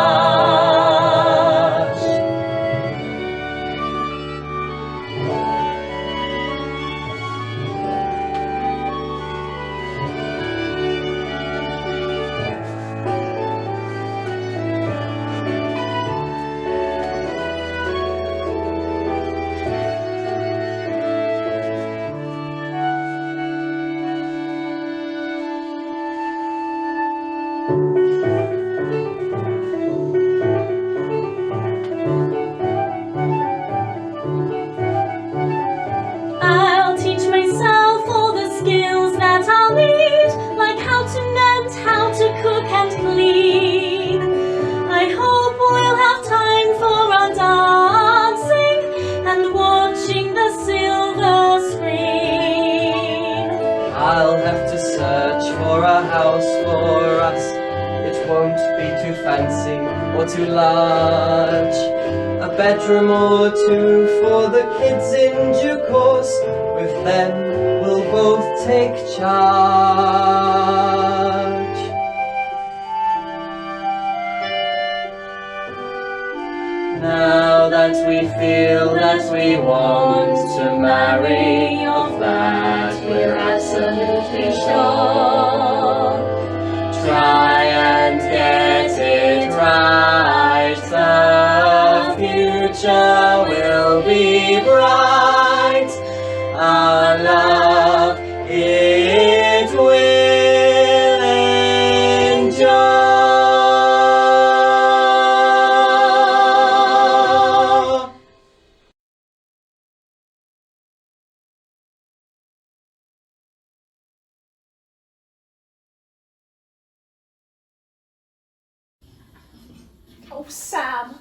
I'll teach myself all the skills that I'll need, like how to mend, how to cook and clean. I hope we'll have time for our dancing and watching the silver screen. I'll have to search for a house for us. It won't be too fancy or too large. A bedroom or two for the kids in due course. With them we'll both take charge. Now that we feel that we want to marry, of that we're absolutely sure. Try and get it right, the future will be bright. Our love, it will endure. Oh, Sam,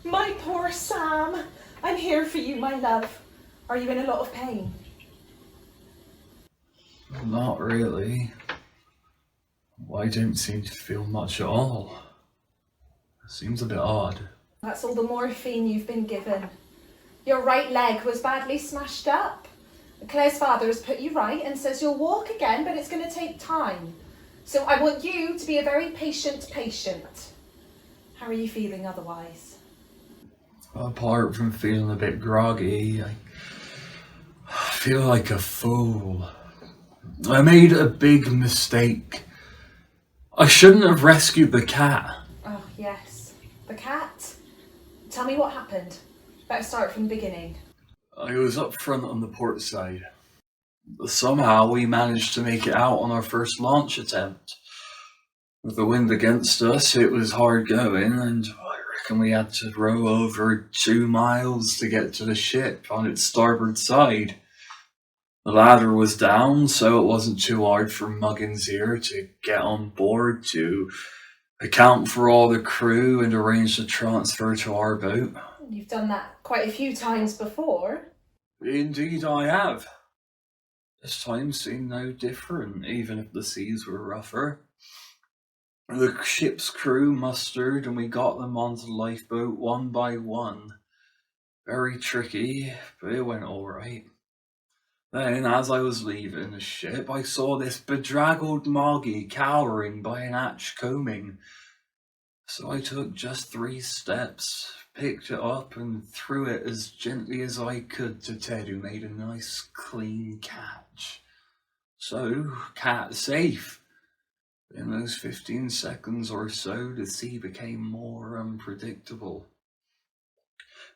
my poor Sam. I'm here for you, my love. Are you in a lot of pain? Not really. I don't seem to feel much at all. It seems a bit odd. That's all the morphine you've been given. Your right leg was badly smashed up. Claire's father has put you right and says you'll walk again, but it's going to take time. So I want you to be a very patient patient. How are you feeling otherwise? Apart from feeling a bit groggy, I feel like a fool. I made a big mistake. I shouldn't have rescued the cat. Oh, yes. The cat? Tell me what happened. Better start from the beginning. I was up front on the port side. Somehow we managed to make it out on our first launch attempt. With the wind against us, it was hard going, and I reckon we had to row over 2 miles to get to the ship on its starboard side. The ladder was down, so it wasn't too hard for Muggins here to get on board to account for all the crew and arrange the transfer to our boat. You've done that quite a few times before. Indeed I have. This time seemed no different, even if the seas were rougher. The ship's crew mustered and we got them onto the lifeboat one by one. Very tricky, but it went alright. Then, as I was leaving the ship, I saw this bedraggled Moggy cowering by an hatch combing. So I took just 3 steps, picked it up and threw it as gently as I could to Ted, who made a nice clean catch. So, cat safe. In those 15 seconds or so, the sea became more unpredictable.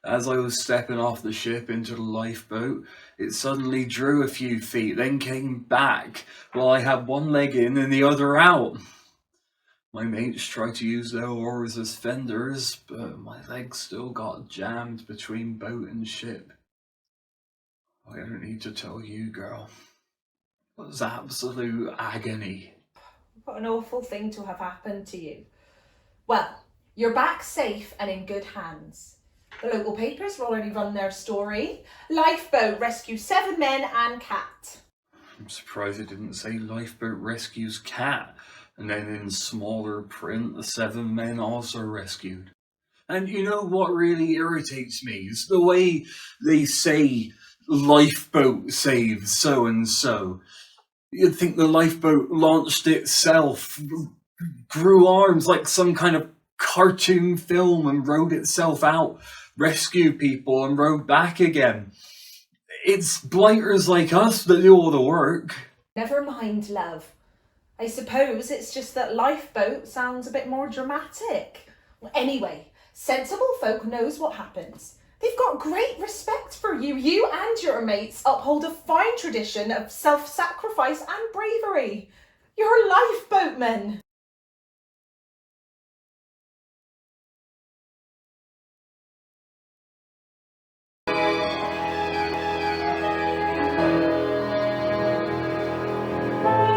As I was stepping off the ship into the lifeboat, it suddenly drew a few feet, then came back, while I had one leg in and the other out. My mates tried to use their oars as fenders, but my legs still got jammed between boat and ship. I don't need to tell you, girl. It was absolute agony. What an awful thing to have happened to you. Well, you're back safe and in good hands. The local papers have already run their story. Lifeboat rescues 7 men and cat. I'm surprised it didn't say lifeboat rescues cat, and then in smaller print, the 7 men also rescued. And you know what really irritates me is the way they say lifeboat saves so and so. You'd think the lifeboat launched itself, grew arms like some kind of cartoon film and rode itself out, rescued people and rode back again. It's blighters like us that do all the work. Never mind, love. I suppose it's just that lifeboat sounds a bit more dramatic. Anyway, sensible folk knows what happens. They've got great respect for you. You and your mates uphold a fine tradition of self-sacrifice and bravery. You're lifeboatmen.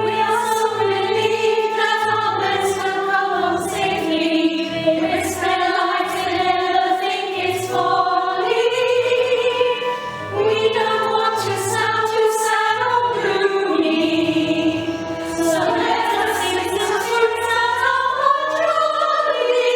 We are so relieved that our boats have come home safely. They risk their lives and never think it's folly. We don't want to sound too sad or gloomy, so let us sing some tunes that are jolly.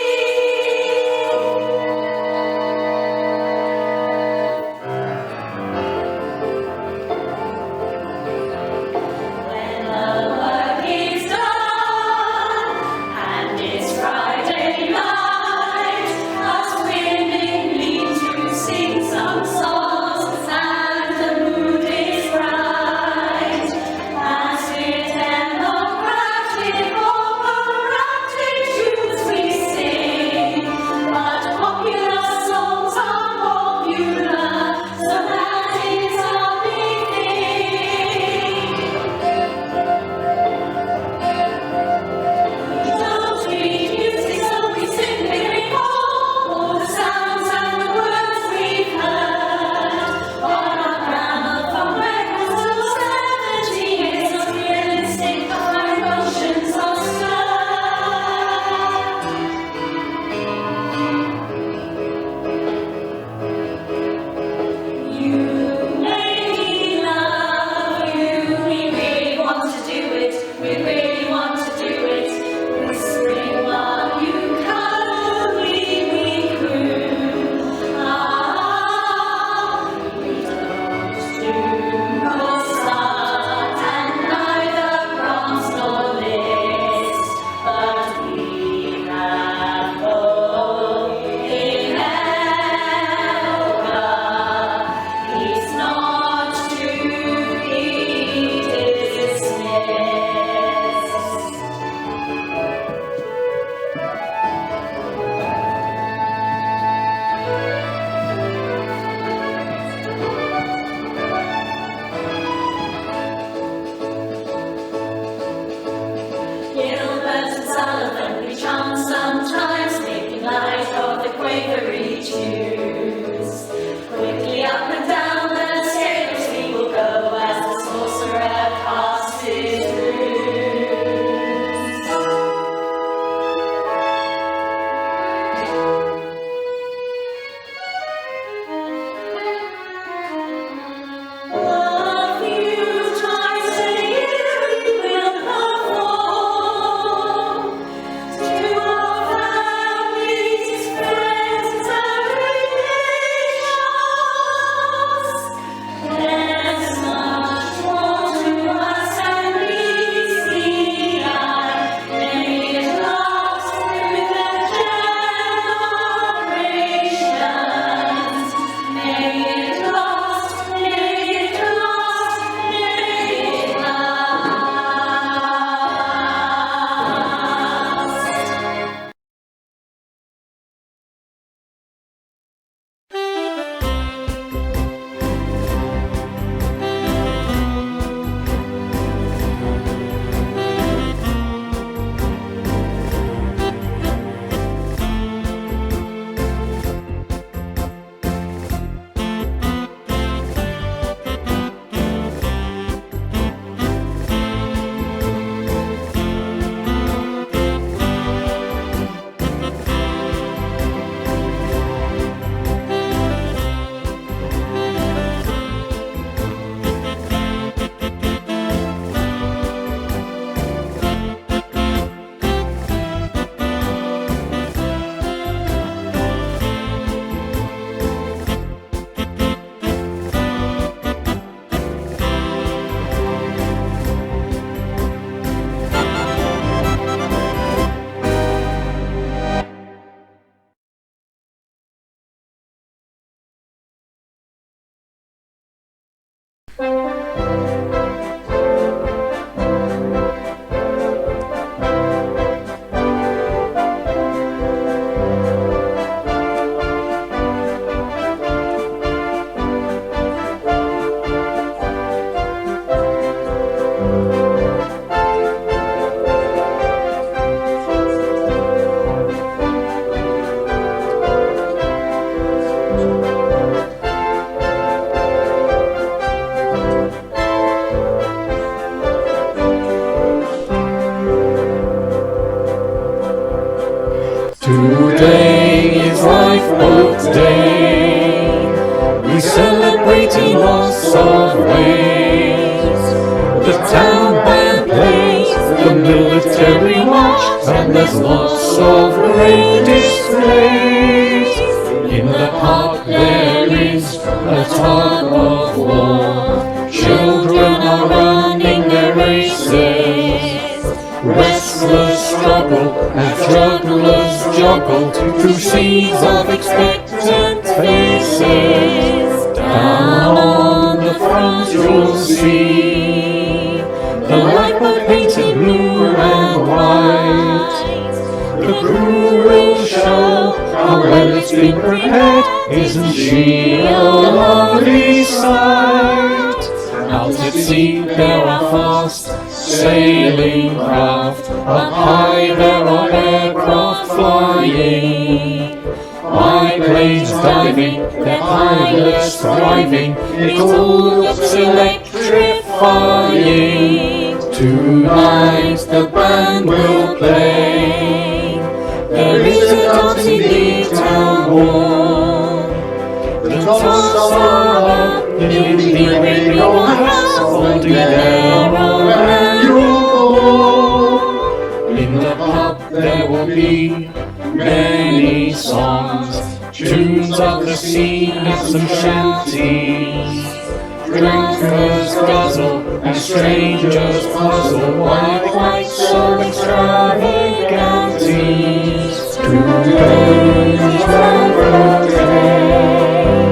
town band plays the military march, and there's lots of great displays. In the park there is a tug of war. Children are running their races. Wrestlers struggle as jugglers juggle through seas of expectant faces. Down on the front you'll see the lifeboat painted blue and white. The crew will show how well it's been prepared. Isn't she a lovely sight? Out at sea there are fast sailing craft. Up high there are aircraft flying. Biplanes diving, their pilots thriving. It all looks electrifying. Tonight the band will play. There is a dance in the town hall. The tops are up in the radio house, holding their own annual ball. In the pub there will be many songs, tunes of the sea and some shanties. Drinkers guzzle and strangers puzzle, why quite so extravagant? Today is Lifeboat Day.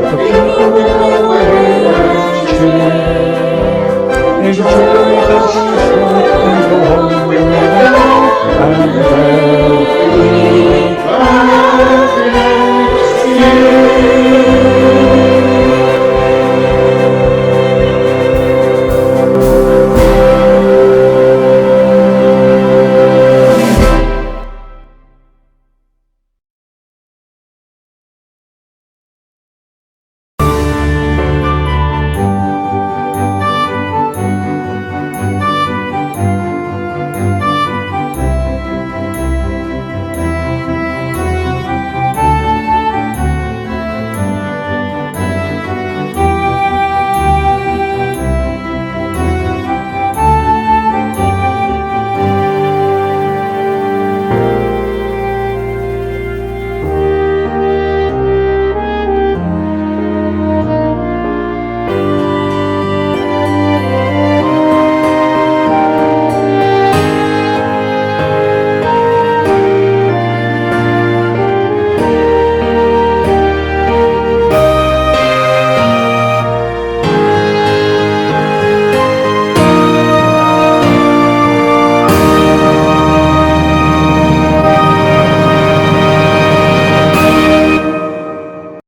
The people will away and cheer. Enjoy